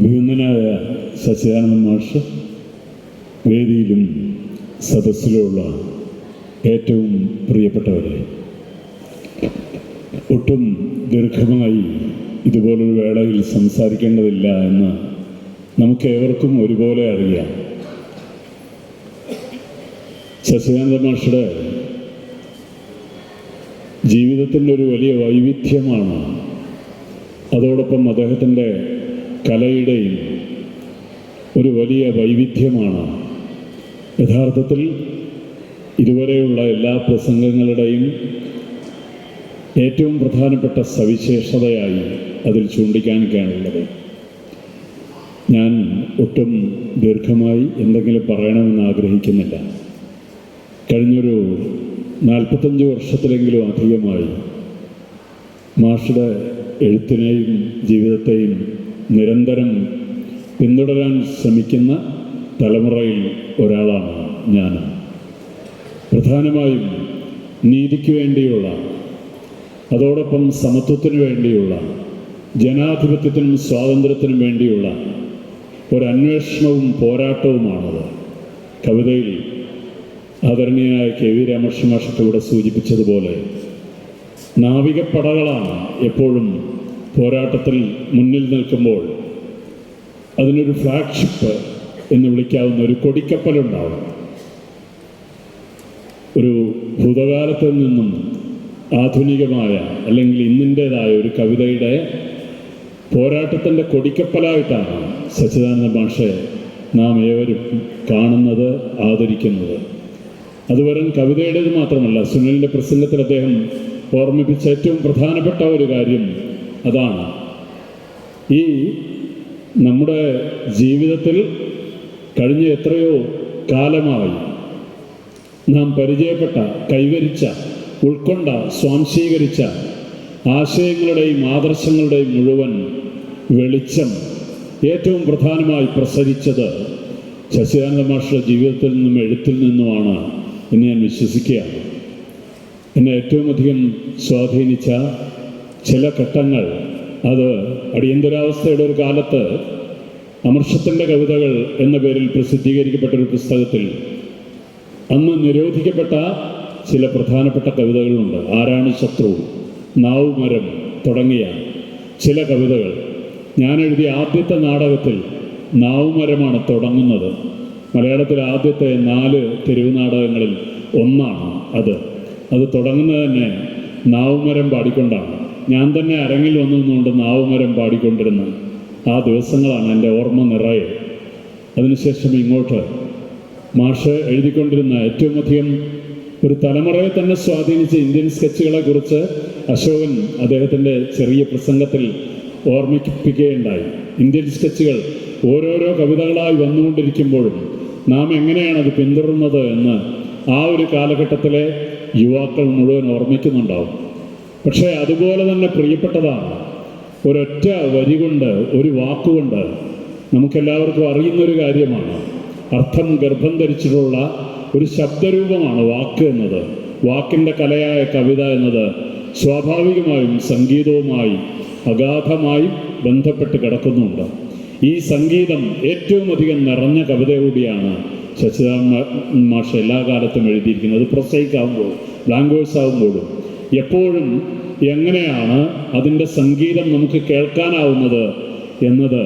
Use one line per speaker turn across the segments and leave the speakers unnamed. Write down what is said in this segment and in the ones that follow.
അഭിനന്ദനായ സച്ചിദാനന്ദ മാഷ്, വേദിയിലും സദസ്സിലുമുള്ള ഏറ്റവും പ്രിയപ്പെട്ടവരെ, ഒട്ടും ദീർഘമായി ഇതുപോലൊരു വേളയിൽ സംസാരിക്കേണ്ടതില്ല എന്ന് നമുക്കേവർക്കും ഒരുപോലെ അറിയാം. സച്ചിദാനന്ദ മാഷുടെ ജീവിതത്തിൻ്റെ ഒരു വലിയ വൈവിധ്യമാണ്, അതോടൊപ്പം അദ്ദേഹത്തിൻ്റെ കലയുടെയും ഒരു വലിയ വൈവിധ്യമാണ്. യഥാർത്ഥത്തിൽ ഇതുവരെയുള്ള എല്ലാ പ്രസംഗങ്ങളുടെയും ഏറ്റവും പ്രധാനപ്പെട്ട സവിശേഷതയായി അതിൽ ചൂണ്ടിക്കാണിക്കാനുള്ളത്. ഞാൻ ഒട്ടും ദീർഘമായി എന്തെങ്കിലും പറയണമെന്ന് ആഗ്രഹിക്കുന്നില്ല. കഴിഞ്ഞൊരു 45 വർഷത്തിലെങ്കിലും അധികമായി മാഷുടെ എഴുത്തിനെയും ജീവിതത്തെയും നിരന്തരം പിന്തുടരാൻ ശ്രമിക്കുന്ന തലമുറയിൽ ഒരാളാണ് ഞാൻ. പ്രധാനമായും നീതിക്ക് വേണ്ടിയുള്ള, അതോടൊപ്പം സമത്വത്തിനു വേണ്ടിയുള്ള, ജനാധിപത്യത്തിനും സ്വാതന്ത്ര്യത്തിനും വേണ്ടിയുള്ള ഒരന്വേഷണവും പോരാട്ടവുമാണത്. കവിതയിൽ ആദരണീയനായ KV രാമകൃഷ്ണൻ മാഷൊക്കെ ഇവിടെ സൂചിപ്പിച്ചതുപോലെ നാവികപ്പടകളാണ് എപ്പോഴും പോരാട്ടത്തിൽ മുന്നിൽ നിൽക്കുമ്പോൾ അതിനൊരു ഫ്ലാഗ്ഷിപ്പ് എന്ന് വിളിക്കാവുന്ന ഒരു കൊടിക്കപ്പലുണ്ടാവും. ഒരു ഭൂതകാലത്തിൽ നിന്നും ആധുനികമായ അല്ലെങ്കിൽ ഇന്നിൻ്റേതായ ഒരു കവിതയുടെ പോരാട്ടത്തിൻ്റെ കൊടിക്കപ്പലായിട്ടാണ് സച്ചിദാനന്ദ മാഷെ നാം ഏവരും കാണുന്നത്, ആദരിക്കുന്നത്. അത് വെറും കവിതയുടേത് മാത്രമല്ല, സുനിലിൻ്റെ പ്രസംഗത്തിൽ അദ്ദേഹം ഓർമ്മിപ്പിച്ച ഏറ്റവും പ്രധാനപ്പെട്ട ഒരു കാര്യം അതാണ്. ഈ നമ്മുടെ ജീവിതത്തിൽ കഴിഞ്ഞ എത്രയോ കാലമായി നാം പരിചയപ്പെട്ട, കൈവരിച്ച, ഉൾക്കൊണ്ട, സ്വാംശീകരിച്ച ആശയങ്ങളുടെയും ആദർശങ്ങളുടെയും മുഴുവൻ വെളിച്ചം ഏറ്റവും പ്രധാനമായി പ്രസരിച്ചത് സച്ചിദാനന്ദ മാഷുടെ ജീവിതത്തിൽ നിന്നും എഴുത്തിൽ നിന്നുമാണ് എന്ന് ഞാൻ വിശ്വസിക്കുകയാണ്. എന്നെ ഏറ്റവും അധികം സ്വാധീനിച്ച ചില ഘട്ടങ്ങൾ, അത് അടിയന്തരാവസ്ഥയുടെ ഒരു കാലത്ത് അമർഷത്തിൻ്റെ കവിതകൾ എന്ന പേരിൽ പ്രസിദ്ധീകരിക്കപ്പെട്ടൊരു പുസ്തകത്തിൽ അന്ന് നിരോധിക്കപ്പെട്ട ചില പ്രധാനപ്പെട്ട കവിതകളുണ്ട്. ആരാണ് ശത്രു, നാവുമരം തുടങ്ങിയ ചില കവിതകൾ. ഞാൻ എഴുതിയ ആദ്യത്തെ നാടകത്തിൽ നാവുമരമാണ് തുടങ്ങുന്നത്. മലയാളത്തിലെ ആദ്യത്തെ 4 തെരുവ് നാടകങ്ങളിൽ ഒന്നാണ് അത് തുടങ്ങുന്നത് തന്നെ നാവുമരം പാടിക്കൊണ്ടാണ്. ഞാൻ തന്നെ അരങ്ങിൽ വന്നുകൊണ്ട് നാവുമരം പാടിക്കൊണ്ടിരുന്ന ആ ദിവസങ്ങളാണ് എൻ്റെ ഓർമ്മ നിറയെ. അതിനുശേഷം ഇങ്ങോട്ട് മാഷ് എഴുതിക്കൊണ്ടിരുന്ന ഏറ്റവും അധികം ഒരു തലമുറയെ തന്നെ സ്വാധീനിച്ച ഇന്ത്യൻ സ്കെച്ചുകളെ കുറിച്ച് അശോകൻ അദ്ദേഹത്തിൻ്റെ ചെറിയ പ്രസംഗത്തിൽ ഓർമ്മിപ്പിക്കുകയുണ്ടായി. ഇന്ത്യൻ സ്കെച്ചുകൾ ഓരോരോ കവിതകളായി വന്നുകൊണ്ടിരിക്കുമ്പോഴും നാം എങ്ങനെയാണ് അത് പിന്തുടർന്നത് എന്ന് ആ ഒരു കാലഘട്ടത്തിലെ യുവാക്കൾ മുഴുവൻ ഓർമ്മിക്കുന്നുണ്ടാവും. പക്ഷേ അതുപോലെ തന്നെ പ്രിയപ്പെട്ടതാണ് ഒരൊറ്റ വരി കൊണ്ട്, ഒരു വാക്കുകൊണ്ട് നമുക്കെല്ലാവർക്കും അറിയുന്നൊരു കാര്യമാണ്. അർത്ഥം ഗർഭം ധരിച്ചിട്ടുള്ള ഒരു ശബ്ദരൂപമാണ് വാക്ക് എന്നത്. വാക്കിൻ്റെ കലയായ കവിത എന്നത് സ്വാഭാവികമായും സംഗീതവുമായി അഗാധമായി ബന്ധപ്പെട്ട് കിടക്കുന്നുണ്ട്. ഈ സംഗീതം ഏറ്റവും അധികം നിറഞ്ഞ കവിത കൂടിയാണ് സച്ചിദാനന്ദ മാഷ് എല്ലാ കാലത്തും എഴുതിയിരിക്കുന്നത്. പ്രൊസൈക്ക് ആകുമ്പോൾ, ലാംഗ്വേജ് ആകുമ്പോഴും എപ്പോഴും എങ്ങനെയാണ് അതിൻ്റെ സംഗീതം നമുക്ക് കേൾക്കാനാവുന്നത് എന്നത്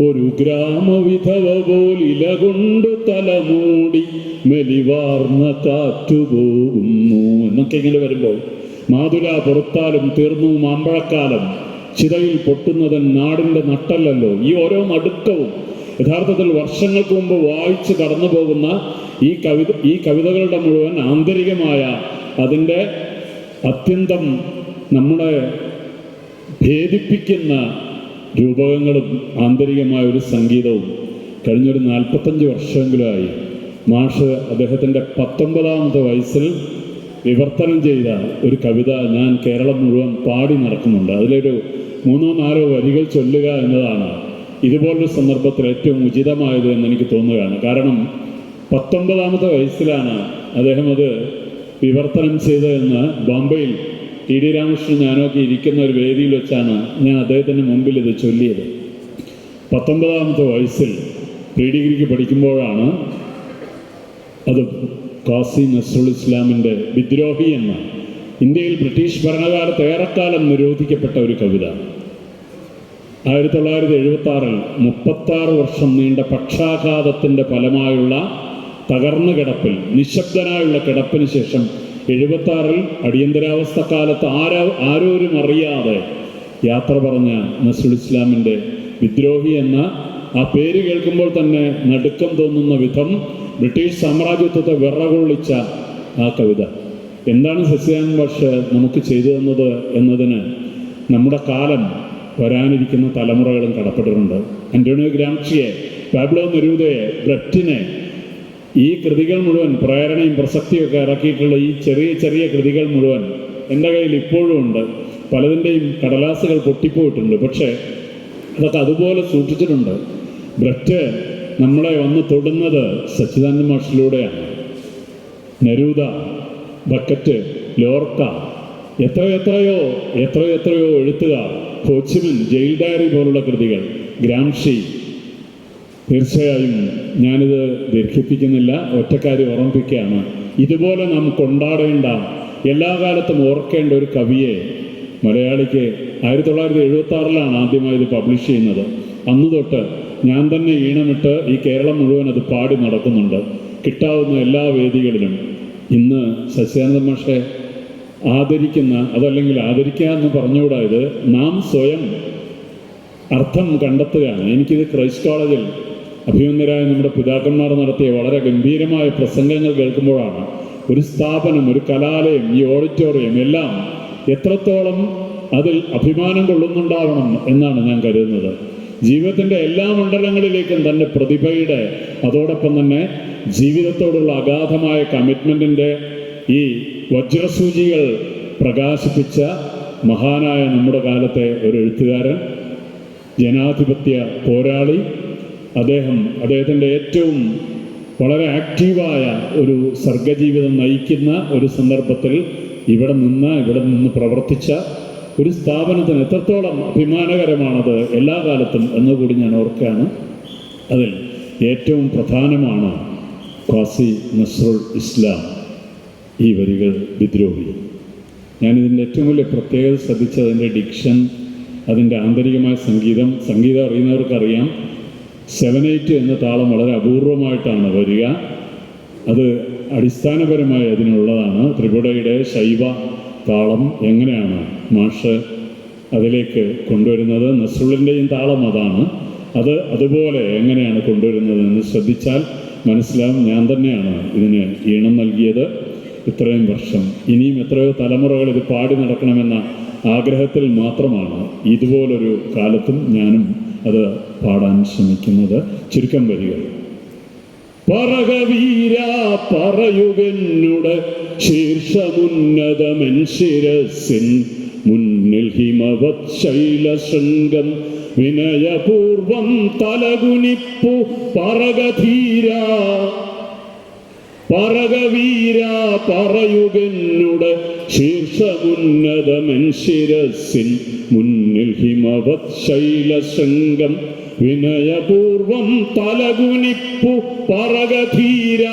ഒരു ഗ്രാമവിധവ പോലില കൊണ്ട് തലമൂടി മെലിവാർന്ന കാറ്റുപോകുന്നു എന്നൊക്കെ ഇങ്ങനെ വരുമ്പോൾ, മാതുല പുറത്താലും തീർന്നു മാമ്പഴക്കാലം, ചിതയിൽ പൊട്ടുന്നതൻ നാടിൻ്റെ നട്ടല്ലല്ലോ. ഈ ഓരോ നടുക്കവും യഥാർത്ഥത്തിൽ വർഷങ്ങൾക്ക് മുമ്പ് വായിച്ച് കടന്നു പോകുന്ന ഈ കവിതകളുടെ മുഴുവൻ ആന്തരികമായ അതിൻ്റെ അത്യന്തം നമ്മളെ ഭേദിപ്പിക്കുന്ന രൂപകങ്ങളും ആന്തരികമായ ഒരു സംഗീതവും കഴിഞ്ഞൊരു 45 വർഷമെങ്കിലുമായി മാഷ് അദ്ദേഹത്തിൻ്റെ 19ാമത്തെ വയസ്സിൽ വിവർത്തനം ചെയ്ത ഒരു കവിത ഞാൻ കേരളം മുഴുവൻ പാടി നടക്കുന്നുണ്ട്. അതിലൊരു 3-4 വരികൾ ചൊല്ലുക എന്നതാണ് ഇതുപോലൊരു സന്ദർഭത്തിൽ ഏറ്റവും ഉചിതമായത് എന്ന് എനിക്ക് തോന്നുകയാണ്. കാരണം 19ാമത്തെ വയസ്സിലാണ് അദ്ദേഹം അത് വിവർത്തനം ചെയ്തതെന്ന് ബോംബെയിൽ ടി.ഡി. രാമകൃഷ്ണൻ ഞാനൊക്കെ ഇരിക്കുന്ന ഒരു വേദിയിൽ വെച്ചാണ് ഞാൻ അദ്ദേഹത്തിൻ്റെ മുമ്പിൽ ഇത് ചൊല്ലിയത്. 19ാമത്തെ വയസ്സിൽ പ്രീ ഡിഗ്രിക്ക് പഠിക്കുമ്പോഴാണ് അത് ഖാസി നസ്രുൽ ഇസ്ലാമിൻ്റെ വിദ്രോഹി എന്ന ഇന്ത്യയിൽ ബ്രിട്ടീഷ് ഭരണകാലത്ത് ഏറെക്കാലം നിരോധിക്കപ്പെട്ട ഒരു കവിത 1976 36 വർഷം നീണ്ട പക്ഷാഘാതത്തിൻ്റെ ഫലമായുള്ള തകർന്നു കിടപ്പിൽ നിശബ്ദനായുള്ള കിടപ്പിന് ശേഷം 76 അടിയന്തരാവസ്ഥ കാലത്ത് ആരോരും അറിയാതെ യാത്ര പറഞ്ഞ നസ്രുൽ ഇസ്ലാമിൻ്റെ വിദ്രോഹി എന്ന ആ പേര് കേൾക്കുമ്പോൾ തന്നെ നടുക്കം തോന്നുന്ന വിധം ബ്രിട്ടീഷ് സാമ്രാജ്യത്വത്തെ വിറകൊള്ളിച്ച ആ കവിത എന്താണ് സച്ചിദാനന്ദ മാഷ് നമുക്ക് ചെയ്തു തന്നത് എന്നതിന് നമ്മുടെ കാലം വരാനിരിക്കുന്ന തലമുറകളും കടപ്പെട്ടിട്ടുണ്ട്. അന്റോണിയോ ഗ്രാംഷിയെ, പാബ്ലോ നെരൂദയെ, ബ്രെറ്റിനെ, ഈ കൃതികൾ മുഴുവൻ പ്രേരണയും പ്രസക്തിയൊക്കെ ഇറക്കിയിട്ടുള്ള ഈ ചെറിയ ചെറിയ കൃതികൾ മുഴുവൻ എൻ്റെ കയ്യിൽ ഇപ്പോഴും ഉണ്ട്. പലതിൻ്റെയും കടലാസുകൾ പൊട്ടിപ്പോയിട്ടുണ്ട്, പക്ഷേ അതൊക്കെ അതുപോലെ സൂക്ഷിച്ചിട്ടുണ്ട്. ബ്രെറ്റ് നമ്മളെ വന്ന് തൊടുന്നത് സച്ചിദാനന്ദ മാഷിലൂടെയാണ്. നെരൂദ, ബക്കറ്റ്, ലോർക്ക, എത്രയോ എഴുത്തുകാർ, ഹോച്ചിമിൻ, ജയിൽ ഡയറി പോലുള്ള കൃതികൾ, ഗ്രാംഷി. തീർച്ചയായും ഞാനിത് ദീർഘിപ്പിക്കുന്നില്ല, ഒറ്റക്കാര്യം ഓർമ്മിപ്പിക്കുകയാണ്. ഇതുപോലെ നാം കൊണ്ടാടേണ്ട, എല്ലാ കാലത്തും ഓർക്കേണ്ട ഒരു കവിയെ മലയാളിക്ക് 1976 ആദ്യമായി ഇത് പബ്ലിഷ് ചെയ്യുന്നത്. അന്ന് തൊട്ട് ഞാൻ തന്നെ ഈണമിട്ട് ഈ കേരളം മുഴുവൻ അത് പാടി നടക്കുന്നുണ്ട്, കിട്ടാവുന്ന എല്ലാ വേദികളിലും. ഇന്ന് സച്ചിദാനന്ദ മാഷെ ആദരിക്കുന്ന, അതല്ലെങ്കിൽ ആദരിക്കുക എന്ന് പറഞ്ഞുകൂടാ, ഇത് നാം സ്വയം അർത്ഥം കണ്ടെത്തുകയാണ്. എനിക്കിത് ക്രൈസ്റ്റ് കോളേജിൽ അഭിമന്യരായ നമ്മുടെ പിതാക്കന്മാർ നടത്തിയ വളരെ ഗംഭീരമായ പ്രസംഗങ്ങൾ കേൾക്കുമ്പോഴാണ് ഒരു സ്ഥാപനം, ഒരു കലാലയം, ഈ ഓഡിറ്റോറിയം എല്ലാം എത്രത്തോളം അതിൽ അഭിമാനം കൊള്ളുന്നുണ്ടാവണം എന്നാണ് ഞാൻ കരുതുന്നത്. ജീവിതത്തിൻ്റെ എല്ലാ മണ്ഡലങ്ങളിലേക്കും തൻ്റെ പ്രതിഭയുടെ, അതോടൊപ്പം തന്നെ ജീവിതത്തോടുള്ള അഗാധമായ കമ്മിറ്റ്മെൻറ്റിൻ്റെ ഈ വജ്രസൂചികൾ പ്രകാശിപ്പിച്ച മഹാനായ നമ്മുടെ കാലത്തെ ഒരു എഴുത്തുകാരൻ, ജനാധിപത്യ പോരാളി. അദ്ദേഹത്തിൻ്റെ ഏറ്റവും വളരെ ആക്റ്റീവായ ഒരു സർഗജീവിതം നയിക്കുന്ന ഒരു സന്ദർഭത്തിൽ ഇവിടെ നിന്ന് പ്രവർത്തിച്ച ഒരു സ്ഥാപനത്തിന് എത്രത്തോളം അഭിമാനകരമാണത് എല്ലാ കാലത്തും എന്നുകൂടി ഞാൻ ഓർക്കുകയാണ്. അതിൽ ഏറ്റവും പ്രധാനമാണ് ഖാസി നസ്രുൽ ഇസ്ലാം. ഈ വരികൾ വിദ്രോഹി. ഞാനിതിൻ്റെ ഏറ്റവും വലിയ പ്രത്യേകത ശ്രദ്ധിച്ചത് അതിൻ്റെ ഡിക്ഷൻ, അതിൻ്റെ ആന്തരികമായ സംഗീതം അറിയുന്നവർക്കറിയാം. 7/8 എന്ന താളം വളരെ അപൂർവമായിട്ടാണ് വരിക. അത് അടിസ്ഥാനപരമായി അതിനുള്ളതാണ്. ത്രിപുടയുടെ ശൈവ താളം എങ്ങനെയാണ് മാഷ് അതിലേക്ക് കൊണ്ടുവരുന്നത്, നസ്രുളിൻ്റെയും താളം അതാണ്. അതുപോലെ എങ്ങനെയാണ് കൊണ്ടുവരുന്നതെന്ന് ശ്രദ്ധിച്ചാൽ മനസ്സിലാവും. ഞാൻ തന്നെയാണ് ഇതിന് ഈണം നൽകിയത് ഇത്രയും വർഷം. ഇനിയും എത്രയോ തലമുറകൾ ഇത് പാടി നടക്കണമെന്ന ആഗ്രഹത്തിൽ മാത്രമാണ് ഇതുപോലൊരു കാലത്തും ഞാനും അത് പാടാൻ ശ്രമിക്കുന്നത്. ചുരുക്കം വരികൾ. പറകവീര പറയുകന്നുടെ ശീർഷമുന്നതമെൻ ശിരസിൻ മുന്നിൽ ഹിമവത് ശൈലശൃംഗം വിനയപൂർവം തലകുനിപ്പു പറകധീര. പറകവീര പറയുകന്നുടെ ശീർഷമുന്നതമെൻ ശിരസിൻ മുന്നിൽ ഹിമവത് ശൈലശൃംഗം വിനയപൂർവം തലകുനിപ്പു പറകധീര.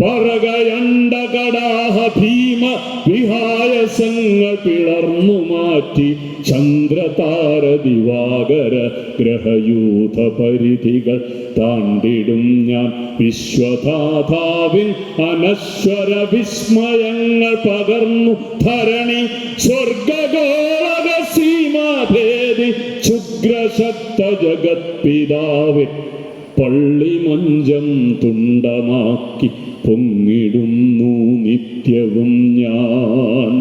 പറകയണ്ടകടാഹ ഭീമ വിഹായസങ്ങൾ പിളർന്നു മാറ്റി ചന്ദ്രതാര ദിവാകര ഗ്രഹയൂഥ പരിധികൾ താണ്ടിടും ഞാൻ. വിശ്വധാതാവിൻ അനശ്വര വിസ്മയങ്ങൾ പകർന്നു ധരണി സ്വർഗഗോളക സീമാഭേദി ക്ഷുദ്രശക്ത ജഗത്പിതാവേ പള്ളിമഞ്ചം തുണ്ടമാക്കി പൊങ്ങിടുന്നു നിത്യവും ഞാൻ.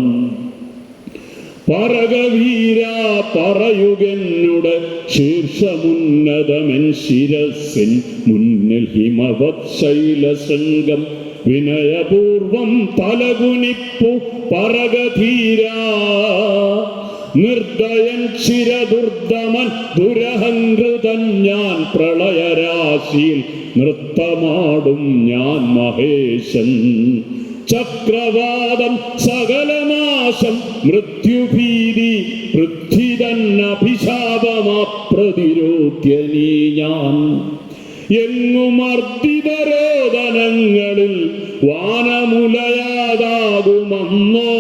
പറകവീര പറയുകന്നുടെ ശീർഷമുന്നതമെൻ ശിരസിൻ മുന്നിൽ ഹിമവത് ശൈലശൃംഗം വിനയപൂർവം തലകുനിപ്പു പറകധീര. നിർദ്ദയൻ ചിരദുർദമൻ ദുരഹങ്കൃതൻ ഞാൻ പ്രളയരാശിയിൽ നൃത്തമാടും ഞാൻ മഹേശൻ. ചക്രവാദം സകലനാശം മൃത്യുഭീതി പൃഥ്വിതന്നഭിശാപമാ പ്രതിരോധ്യനീ ഞാൻ. എങ്ങുമർദ്ദിതരോദനങ്ങളിൽ വാനമുലയാതാകുമന്നോ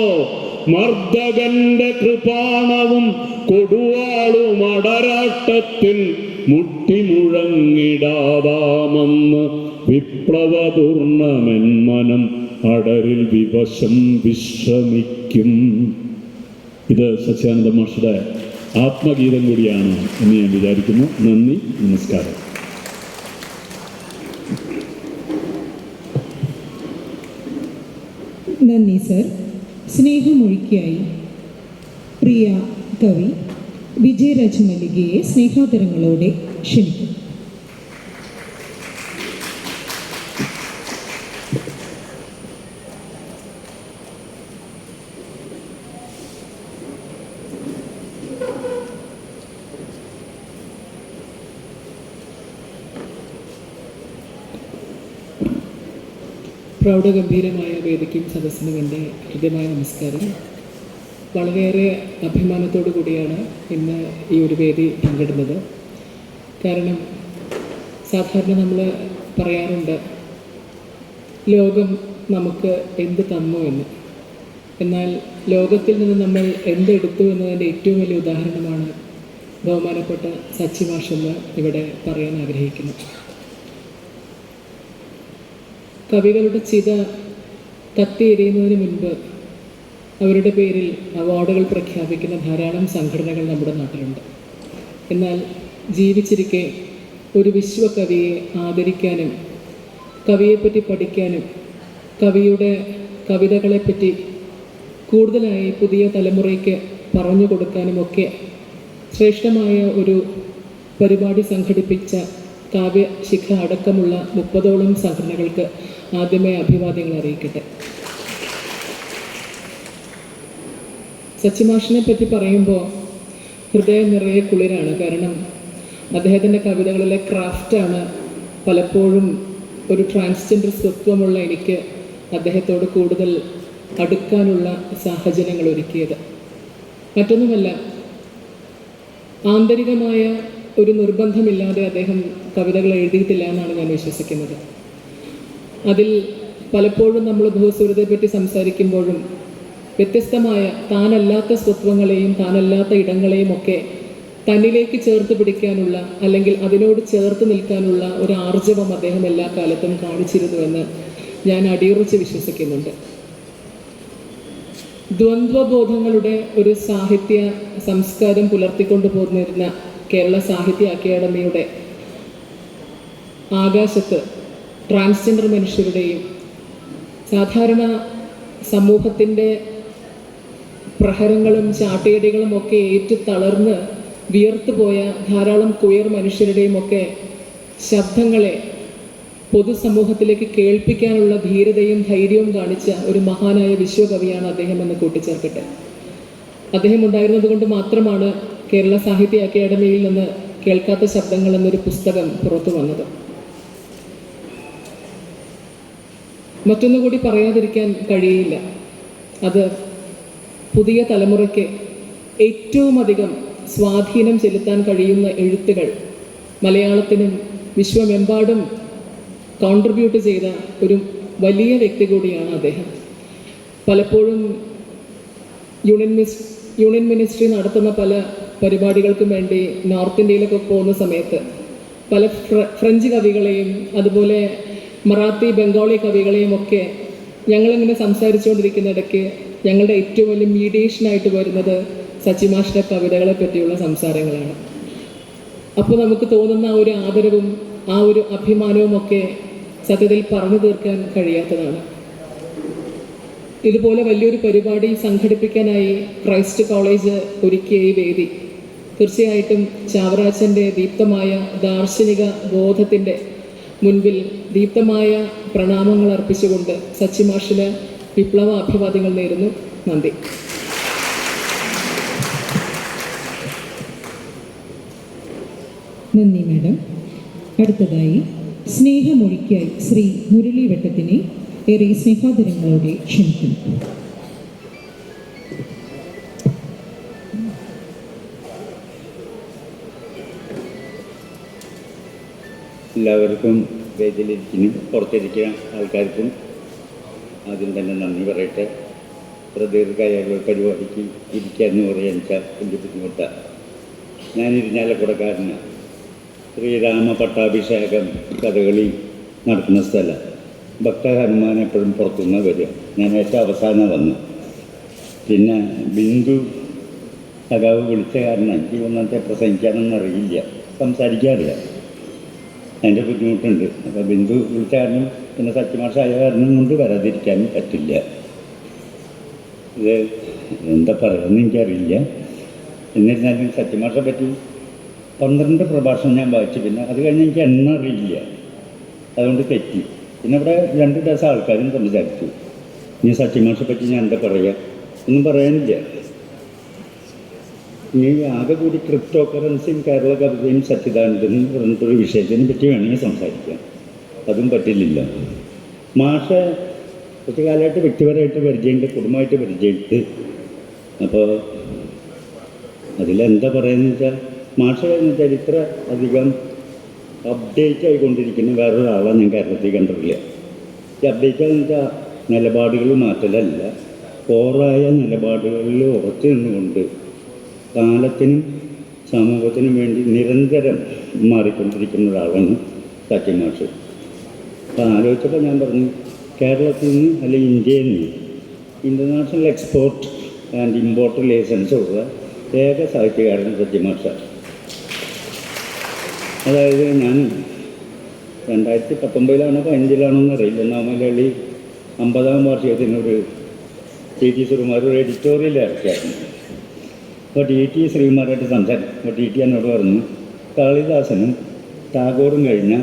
മർദ്ദകന്റെ കൃപാണവും കൊടുവാളും അടരാട്ടത്തിൽ മുട്ടിമുഴങ്ങിടാതാമെന്ന് വിപ്ലവപൂർണമെൻ മനം അടരിൽ വിവശം വിശ്രമിക്കും. ഇത് സച്ചിദാനന്ദ മാഷുടെ ആത്മഗീതം കൂടിയാണ് എന്ന് ഞാൻ വിചാരിക്കുന്നു. നന്ദി, നമസ്കാരം.
നന്ദി സർ. സ്നേഹമൊഴുക്കിയായി പ്രിയ കവി വിജയരാജ് മല്ലികയെ സ്നേഹാദരങ്ങളോടെ ക്ഷണിക്കും.
പ്രൗഢഗംഭീരമായ വേദിക്കും സദസ്സിനും എൻ്റെ ഹൃദ്യമായ നമസ്കാരം. വളരെയേറെ അഭിമാനത്തോടു കൂടിയാണ് ഇന്ന് ഈ ഒരു വേദി പങ്കിടുന്നത്. കാരണം സാധാരണ നമ്മൾ പറയാറുണ്ട് ലോകം നമുക്ക് എന്ത് തന്നു എന്ന്. എന്നാൽ ലോകത്തിൽ നിന്ന് നമ്മൾ എന്തെടുത്തു എന്നതിൻ്റെ ഏറ്റവും വലിയ ഉദാഹരണമാണ് ബഹുമാനപ്പെട്ട സച്ചി മാഷെന്ന് ഇവിടെ പറയാൻ ആഗ്രഹിക്കുന്നു. കവികളുടെ ചിത കത്തിയെരിയുന്നതിന് മുൻപ് അവരുടെ പേരിൽ അവാർഡുകൾ പ്രഖ്യാപിക്കുന്ന ധാരാളം സംഘടനകൾ നമ്മുടെ നാട്ടിലുണ്ട്. എന്നാൽ ജീവിച്ചിരിക്കെ ഒരു വിശ്വകവിയെ ആദരിക്കാനും കവിയെപ്പറ്റി പഠിക്കാനും കവിയുടെ കവിതകളെപ്പറ്റി കൂടുതലായി പുതിയ തലമുറയ്ക്ക് പറഞ്ഞു കൊടുക്കാനുമൊക്കെ ശ്രേഷ്ഠമായ ഒരു പരിപാടി സംഘടിപ്പിച്ച കാവ്യശിഖ അടക്കമുള്ള 30ഓളം സംഘടനകൾക്ക് ആദ്യമേ അഭിവാദ്യങ്ങൾ അറിയിക്കട്ടെ. സച്ചിമാഷിനെ പറ്റി പറയുമ്പോൾ ഹൃദയം നിറയെ കുളിരാണ്. കാരണം അദ്ദേഹത്തിൻ്റെ കവിതകളിലെ ക്രാഫ്റ്റാണ് പലപ്പോഴും ഒരു ട്രാൻസ്ജെൻഡർ സ്വത്വമുള്ള എനിക്ക് അദ്ദേഹത്തോട് കൂടുതൽ അടുക്കാനുള്ള സാഹചര്യങ്ങൾ ഒരുക്കിയത്. മറ്റൊന്നുമല്ല, ആന്തരികമായ ഒരു നിർബന്ധമില്ലാതെ അദ്ദേഹം കവിതകൾ എഴുതിയിട്ടില്ല എന്നാണ് ഞാൻ വിശ്വസിക്കുന്നത്. അതിൽ പലപ്പോഴും നമ്മൾ ബഹുസ്വരതയെപ്പറ്റി സംസാരിക്കുമ്പോഴും വ്യത്യസ്തമായ താനല്ലാത്ത സ്വത്വങ്ങളെയും താനല്ലാത്ത ഇടങ്ങളെയും ഒക്കെ തന്നിലേക്ക് ചേർത്ത് പിടിക്കാനുള്ള അല്ലെങ്കിൽ അതിനോട് ചേർത്ത് നിൽക്കാനുള്ള ഒരു ആർജവം അദ്ദേഹം എല്ലാ കാലത്തും കാണിച്ചിരുന്നുവെന്ന് ഞാൻ അടിയുറച്ച് വിശ്വസിക്കുന്നുണ്ട്. ദ്വന്ദ്വബോധങ്ങളുടെ ഒരു സാഹിത്യ സംസ്കാരം പുലർത്തിക്കൊണ്ടു പോന്നിരുന്ന കേരള സാഹിത്യ അക്കാദമിയുടെ ആകാശത്ത് ട്രാൻസ്ജെൻഡർ മനുഷ്യരുടെയും സാധാരണ സമൂഹത്തിൻ്റെ പ്രഹരങ്ങളും ചാട്ടയടികളും ഒക്കെ ഏറ്റു തളർന്ന് വിയർത്തുപോയ ധാരാളം ക്വയർ മനുഷ്യരുടെയും ഒക്കെ ശബ്ദങ്ങളെ പൊതുസമൂഹത്തിലേക്ക് കേൾപ്പിക്കാനുള്ള ധീരതയും ധൈര്യവും കാണിച്ച ഒരു മഹാനായ വിശ്വകവിയാണ് അദ്ദേഹം എന്ന് കൂട്ടിച്ചേർക്കട്ടെ. അദ്ദേഹം ഉണ്ടായിരുന്നത് കൊണ്ട് മാത്രമാണ് കേരള സാഹിത്യ അക്കാദമിയിൽ നിന്ന് കേൾക്കാത്ത ശബ്ദങ്ങൾ എന്നൊരു പുസ്തകം പുറത്തു വന്നത്. മറ്റൊന്നുകൂടി പറയാതിരിക്കാൻ കഴിയില്ല. അത് പുതിയ തലമുറയ്ക്ക് ഏറ്റവും അധികം സ്വാധീനം ചെലുത്താൻ കഴിയുന്ന എഴുത്തുകൾ മലയാളത്തിനും വിശ്വമെമ്പാടും കോൺട്രിബ്യൂട്ട് ചെയ്ത ഒരു വലിയ വ്യക്തി കൂടിയാണ് അദ്ദേഹം. പലപ്പോഴും യൂണിയൻ മിനിസ്ട്രി നടത്തുന്ന പല പരിപാടികൾക്കും വേണ്ടി നോർത്ത് ഇന്ത്യയിലൊക്കെ പോകുന്ന സമയത്ത് പല ഫ്രഞ്ച് കവികളെയും അതുപോലെ മറാത്തി ബംഗാളി കവികളെയും ഒക്കെ ഞങ്ങളിങ്ങനെ സംസാരിച്ചുകൊണ്ടിരിക്കുന്ന ഇടയ്ക്ക് ഞങ്ങളുടെ ഏറ്റവും വലിയ മീഡിയേഷനായിട്ട് വരുന്നത് സച്ചിമാഷിൻ്റെ കവിതകളെ പറ്റിയുള്ള സംസാരങ്ങളാണ്. അപ്പോൾ നമുക്ക് തോന്നുന്ന ആ ഒരു ആദരവും ആ ഒരു അഭിമാനവും ഒക്കെ സത്യത്തിൽ പറഞ്ഞു തീർക്കാൻ കഴിയാത്തതാണ്. ഇതുപോലെ വലിയൊരു പരിപാടി സംഘടിപ്പിക്കാനായി ക്രൈസ്റ്റ് കോളേജ് ഒരുക്കിയ ഈ വേദി തീർച്ചയായിട്ടും ചാവറാച്ചൻ്റെ ദീപ്തമായ ദാർശനിക ബോധത്തിൻ്റെ മുൻപിൽ ദീപ്തമായ പ്രണാമങ്ങൾ അർപ്പിച്ചുകൊണ്ട് സച്ചിമാഷിന് വിപ്ലവ അഭിവാദ്യങ്ങൾ നേരുന്നു. നന്ദി.
നന്ദി മാഡം. അടുത്തതായി സ്നേഹമൊഴിക്കായി ശ്രീ മുരളി വെട്ടത്തിനെ ഏറെ സ്നേഹാദരങ്ങളോടെ ക്ഷണിക്കുന്നു.
എല്ലാവർക്കും വേദിയിലിരിക്കുന്ന പുറത്തിരിക്കുന്ന ആൾക്കാർക്കും ആദ്യം തന്നെ നന്ദി പറയട്ടെ. ദീർഘായുള്ള പരിപാടിക്ക് ഇരിക്കാമെന്ന് പറയാൻ വെച്ചാൽ വലിയ ബുദ്ധിമുട്ടാണ്. ഞാൻ ഇരിഞ്ഞാലക്കുടക്കാരനാണ്. ശ്രീരാമ പട്ടാഭിഷേകം കഥകളി നടക്കുന്ന സ്ഥലം. ഭക്ത ഹനുമാൻ എപ്പോഴും പുറത്തുനിന്ന് വരിക. ഞാൻ ഏറ്റവും അവസാനം വന്നു. പിന്നെ ബിന്ദു സഖാവ് വിളിച്ച കാരണം എനിക്ക് ഒന്നത്തെ പ്രസംഗിക്കാനൊന്നും അറിയില്ല, സംസാരിക്കാറില്ല, അതിൻ്റെ ബുദ്ധിമുട്ടുണ്ട്. അപ്പോൾ ബിന്ദു വിളിച്ച കാരണം പിന്നെ സത്യമാഷായ കാരണം കൊണ്ട് വരാതിരിക്കാനും പറ്റില്ല. ഇത് എന്താ പറയുകയെന്ന് എനിക്കറിയില്ല. എന്നിരുന്നാലും സത്യമാഷെ പറ്റി 12 പ്രഭാഷണം ഞാൻ വായിച്ചു. പിന്നെ അത് കഴിഞ്ഞ് എനിക്ക് എണ്ണ അറിയില്ല, അതുകൊണ്ട് തെറ്റി. പിന്നെ ഇവിടെ 2 ദിവസം ആൾക്കാരും സംസാരിച്ചു. ഇനി സത്യമാഷെ പറ്റി ഞാൻ എന്താ പറയുക, ഒന്നും പറയാനില്ല. ഇനി ആകെ കൂടി ക്രിപ്റ്റോ കറൻസിയും കേരള കവിതയും സച്ചിദാനന്ദനും പറഞ്ഞിട്ടൊരു വിഷയത്തിനെ പറ്റി വേണമെങ്കിൽ സംസാരിക്കാം. അതും പറ്റില്ല. മാഷ കുറച്ച് കാലമായിട്ട് വ്യക്തിപരമായിട്ട് പരിചയമുണ്ട്, കുടുംബമായിട്ട് പരിചയമുണ്ട്. അപ്പോൾ അതിലെന്താ പറയുന്നത് വെച്ചാൽ മാഷ ചരിത്ര അധികം അപ്ഡേറ്റ് ആയിക്കൊണ്ടിരിക്കുന്ന വേറൊരാളാണ് ഞാൻ കേരളത്തിൽ കണ്ടിട്ടില്ല. ഈ അപ്ഡേറ്റ് എന്ന് വെച്ചാൽ നിലപാടുകൾ മാറ്റലല്ല, പോറായ നിലപാടുകളിൽ ഉറച്ചു നിന്നുകൊണ്ട് കാലത്തിനും സമൂഹത്തിനും വേണ്ടി നിരന്തരം മാറിക്കൊണ്ടിരിക്കുന്ന ഒരാളാണ് സത്യമാഷ്. അപ്പോൾ ആലോചിച്ചപ്പോൾ ഞാൻ പറഞ്ഞു, കേരളത്തിൽ നിന്ന് അല്ലെങ്കിൽ ഇന്ത്യയിൽ നിന്ന് international export and import license ഉള്ള ഏക സാഹിത്യകാരൻ സത്യമാഷാണ്. അതായത് ഞാൻ 2019 15 എന്നറിയില്ല, നാമലളി 50ാം വാർഷികത്തിനൊരു ടി ടി ശ്രീകുമാർ ഒരു എഡിറ്റോറിയൽ ഇറക്കിയായിരുന്നു. അപ്പോൾ ടി ടി ശ്രീകുമാരായിട്ട് സംസാരിച്ചു. അപ്പോൾ ടി ടി എന്നോട് പറഞ്ഞു, കാളിദാസനും ടാഗോറും കഴിഞ്ഞ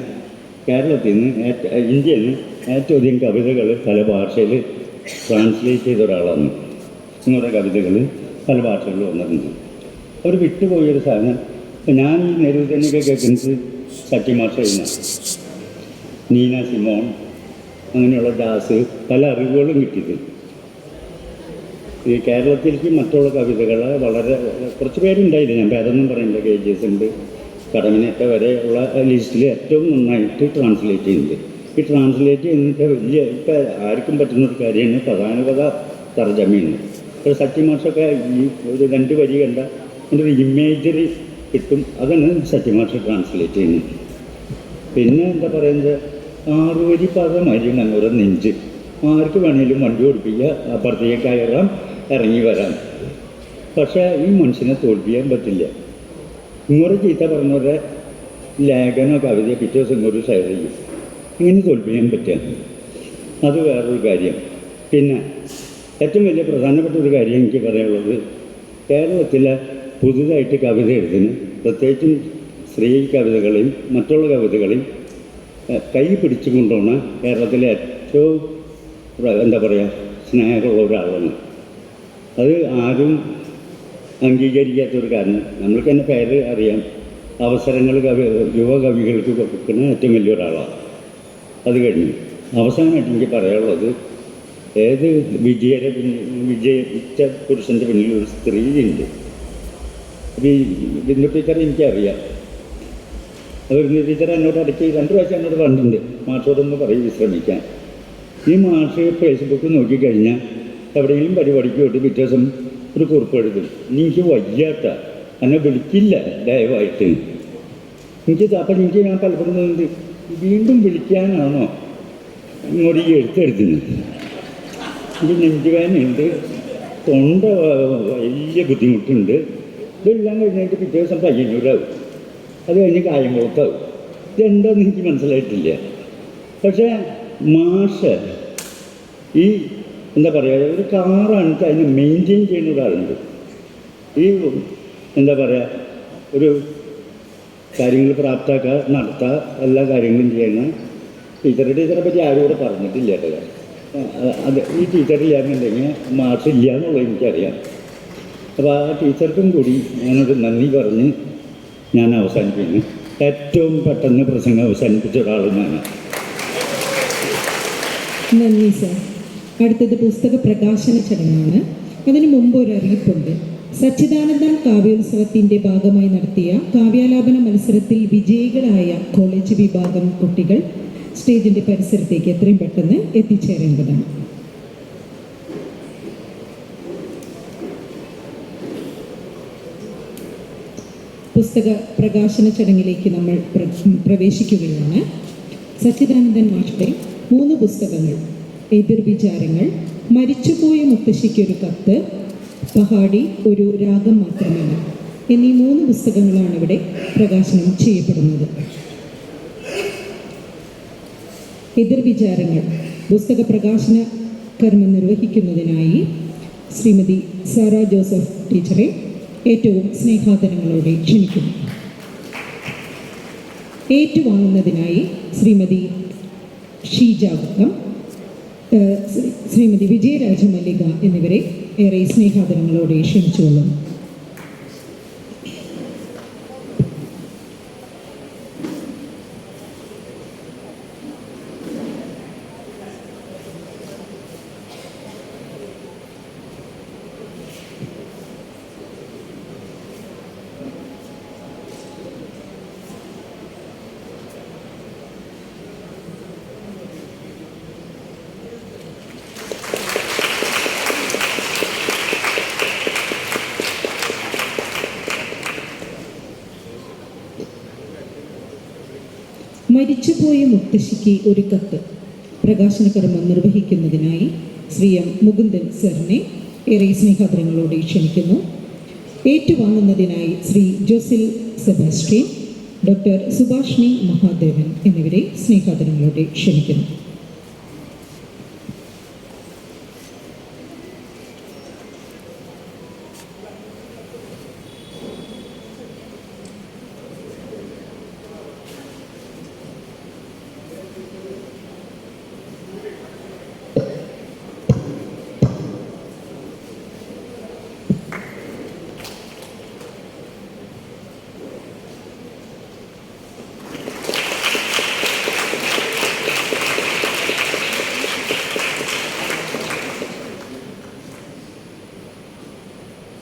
കേരളത്തിൽ നിന്ന് ഇന്ത്യയിൽ നിന്ന് ഏറ്റവും അധികം കവിതകൾ പല ഭാഷയിൽ ട്രാൻസ്ലേറ്റ് ചെയ്ത ഒരാളാണ്. നിങ്ങളുടെ കവിതകൾ പല ഭാഷകളിൽ വന്നിട്ടുണ്ട്. അവർ വിട്ടുപോയൊരു സാധനം. അപ്പം ഞാൻ ഈ നെരൂതനൊക്കെ കേൾക്കുന്നത് സത്യമാഷ എഴുതുന്ന നീന സിമോൺ അങ്ങനെയുള്ള ദാസ് പല അറിവുകളും കിട്ടിയത്. ഈ കേരളത്തിലേക്ക് മറ്റുള്ള കവിതകൾ വളരെ കുറച്ച് പേരുണ്ടായില്ല, ഞാൻ പേരൊന്നും പറയില്ല. KGS ഉണ്ട്, കടമനിട്ട വരെയുള്ള ലിസ്റ്റിൽ ഏറ്റവും നന്നായിട്ട് ട്രാൻസ്ലേറ്റ് ചെയ്യുന്നുണ്ട്. ഈ ട്രാൻസ്ലേറ്റ് ചെയ്യുന്നിട്ട് വലിയ ഇപ്പം ആർക്കും പറ്റുന്നൊരു കാര്യമാണ് പ്രധാനപത തർജ്ജമയാണ്. ഇപ്പോൾ സത്യമാഷൊക്കെ ഈ ഒരു 2 വരി കണ്ട എൻ്റെ ഒരു ഇമേജറി കിട്ടും, അതാണ് സത്യമാഷ ട്രാൻസ്ലേറ്റ് ചെയ്യുന്നത്. പിന്നെ എന്താ പറയുന്നത്, 6 വരി പദമാതിരി നമ്മൂരെ നെഞ്ച്, ആർക്ക് വേണമെങ്കിലും വണ്ടി ഓടിപ്പിക്കുക, അപ്പുറത്തേക്ക് കയറാം, ഇറങ്ങി വരാം. പക്ഷേ ഈ മനുഷ്യനെ തോൽപ്പിക്കാൻ പറ്റില്ല. ഇങ്ങോട്ട് ചീത്ത പറഞ്ഞവരെ ലേഖനോ കവിതയോ പിറ്റേ ദിവസം ഇങ്ങോട്ട് ഷെയർ ചെയ്യും. ഇങ്ങനെ തോൽപ്പിക്കാൻ പറ്റുക, അത് വേറൊരു കാര്യം. പിന്നെ ഏറ്റവും വലിയ പ്രധാനപ്പെട്ട ഒരു കാര്യം എനിക്ക് പറയാനുള്ളത്, കേരളത്തിലെ പുതുതായിട്ട് കവിത എഴുതുന്നു, പ്രത്യേകിച്ചും സ്ത്രീ കവിതകളെയും മറ്റുള്ള കവിതകളെയും കൈ പിടിച്ചുകൊണ്ടാണ് കേരളത്തിലെ ഏറ്റവും എന്താ പറയുക സ്നേഹമുള്ള ഒരാളാണ്. അത് ആരും അംഗീകരിക്കാത്തൊരു കാരണം. നമ്മൾക്ക് തന്നെ പേര് അറിയാം, അവസരങ്ങൾ യുവകവികൾക്ക് കൊടുക്കുന്ന ഏറ്റവും വലിയൊരാളാണ്. അത് കഴിഞ്ഞു അവസാനമായിട്ട് എനിക്ക് പറയാനുള്ളത്, ഏത് വിജയിച്ച പുരുഷൻ്റെ പിന്നിൽ ഒരു സ്ത്രീയുണ്ട്. ഈ ബിന്ദു ടീച്ചർ എനിക്കറിയാം. അത് ബിന്ദു ടീച്ചർ എന്നോട് ഇടയ്ക്ക് 2 പ്രാവശ്യം എന്നോട് പറഞ്ഞിട്ടുണ്ട്, മാഷോടൊന്ന് പറയും വിശ്രമിക്കാൻ. ഈ മാഷ് ഫേസ്ബുക്ക് നോക്കിക്കഴിഞ്ഞാൽ എവിടെയെങ്കിലും പരിപാടിക്ക് പോയിട്ട് പിറ്റേ ദിവസം ഒരു കുറിപ്പ് എഴുതും, എനിക്ക് വയ്യാത്ത എന്നെ വിളിക്കില്ല ദയവായിട്ട്. അപ്പം ഞാൻ പലപ്പോഴും തോന്നുന്നത്, വീണ്ടും വിളിക്കാനാണോ ഇങ്ങോട്ട് ഈ എഴുത്തെഴുതുന്നത്? എനിക്ക് നെഞ്ചുവേദനയുണ്ട്, തൊണ്ട വലിയ ബുദ്ധിമുട്ടുണ്ട്. ഇതെല്ലാം കഴിഞ്ഞിട്ട് പിറ്റേ ദിവസം പയ്യന്നൂരാവും, അത് കഴിഞ്ഞ് കായംകുളത്താവും. ഇതെന്താണെന്ന് എനിക്ക് മനസ്സിലായിട്ടില്ല. പക്ഷേ മാഷ് ഈ എന്താ പറയുക, ഒരു കാറാണ് അതിനെ മെയിൻറ്റെയിൻ ചെയ്യുന്ന ഒരാളുണ്ട്. ഈ എന്താ പറയുക, ഒരു കാര്യങ്ങൾ പ്രാപ്തമാക്കുക, നടത്തുക, എല്ലാ കാര്യങ്ങളും ചെയ്യുന്ന ടീച്ചറെ പറ്റി ആരും കൂടെ പറഞ്ഞിട്ടില്ല കേട്ടോ. അത് ഈ ടീച്ചറില്ലാന്നുണ്ടെങ്കിൽ മാഷില്ല എന്നുള്ളത് എനിക്കറിയാം. അപ്പോൾ ആ ടീച്ചർക്കും കൂടി ഞാനൊരു നന്ദി പറഞ്ഞ് ഞാൻ അവസാനിപ്പിക്കുന്നു. ഏറ്റവും പെട്ടെന്ന് പ്രസംഗം അവസാനിപ്പിച്ച ഒരാൾ ഞാനാണ്.
നന്ദി സർ. അടുത്തത് പുസ്തക പ്രകാശന ചടങ്ങാണ്. അതിനു മുമ്പ് ഒരു അറിയിപ്പുണ്ട്. സച്ചിദാനന്ദം കാവ്യോത്സവത്തിന്റെ ഭാഗമായി നടത്തിയ കാവ്യാലാപന മത്സരത്തിൽ വിജയികളായ കോളേജ് വിഭാഗം കുട്ടികൾ സ്റ്റേജിന്റെ പരിസരത്തേക്ക് എത്രയും പെട്ടെന്ന് എത്തിച്ചേരേണ്ടതാണ്. പുസ്തക പ്രകാശന ചടങ്ങിലേക്ക് നമ്മൾ പ്രവേശിക്കുകയാണ്. സച്ചിദാനന്ദൻ മാഷ്ടെ 3 പുസ്തകങ്ങൾ, എതിർവിചാരങ്ങൾ, മരിച്ചുപോയ മുത്തശ്ശിക്കൊരു കത്ത്, പഹാടി ഒരു രാഗം മാത്രമല്ല എന്നീ 3 പുസ്തകങ്ങളാണ് ഇവിടെ പ്രകാശനം ചെയ്യപ്പെടുന്നത്. എതിർവിചാരങ്ങൾ പുസ്തക പ്രകാശന കർമ്മം നിർവഹിക്കുന്നതിനായി ശ്രീമതി സാറ ജോസഫ് ടീച്ചറെ ഏറ്റവും സ്നേഹാദരങ്ങളോടെ ക്ഷണിക്കുന്നു. ഏറ്റുവാങ്ങുന്നതിനായി ശ്രീമതി ഷീജ ഗുപ്തം, ശ്രീമതി വിജയരാജ മല്ലിക എന്നിവരെ ഏറെ സ്നേഹാദരങ്ങളോടെ ക്ഷണിച്ചുകൊള്ളുന്നു. മരിച്ചുപോയ മുത്തശ്ശിക്ക് ഒരു കത്ത് പ്രകാശന കർമ്മം നിർവഹിക്കുന്നതിനായി ശ്രീ എം മുകുന്ദൻ സാറിനെ ഏറെ സ്നേഹാദരങ്ങളോടെ ക്ഷണിക്കുന്നു. ഏറ്റുവാങ്ങുന്നതിനായി ശ്രീ ജോസിൽ സെബാസ്റ്റ്യൻ, ഡോക്ടർ സുഭാഷിണി മഹാദേവൻ എന്നിവരെ സ്നേഹാദരങ്ങളോടെ ക്ഷണിക്കുന്നു.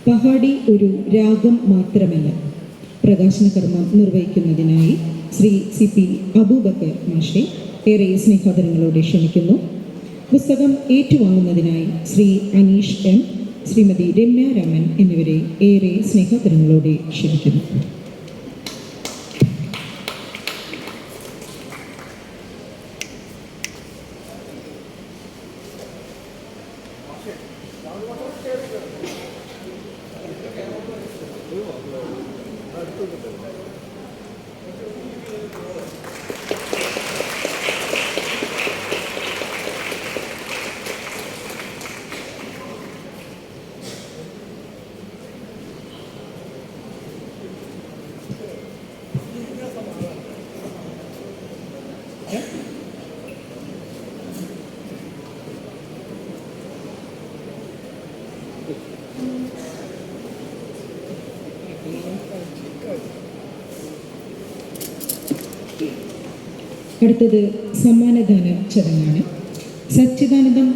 പഹാടി ഒരു രാഗം മാത്രമല്ല പ്രകാശന കർമ്മം നിർവഹിക്കുന്നതിനായി ശ്രീ CP അബൂബക്കർ മാഷെ ഏറെ സ്നേഹാദരങ്ങളോടെ ക്ഷണിക്കുന്നു. പുസ്തകം ഏറ്റുവാങ്ങുന്നതിനായി ശ്രീ അനീഷ് M, ശ്രീമതി രമ്യ രാമൻ എന്നിവരെ ഏറെ സ്നേഹാദരങ്ങളോടെ ക്ഷണിക്കുന്നു. അടുത്തത് സമ്മാനദാന ചടങ്ങാണ്. സച്ചിദാനന്ദം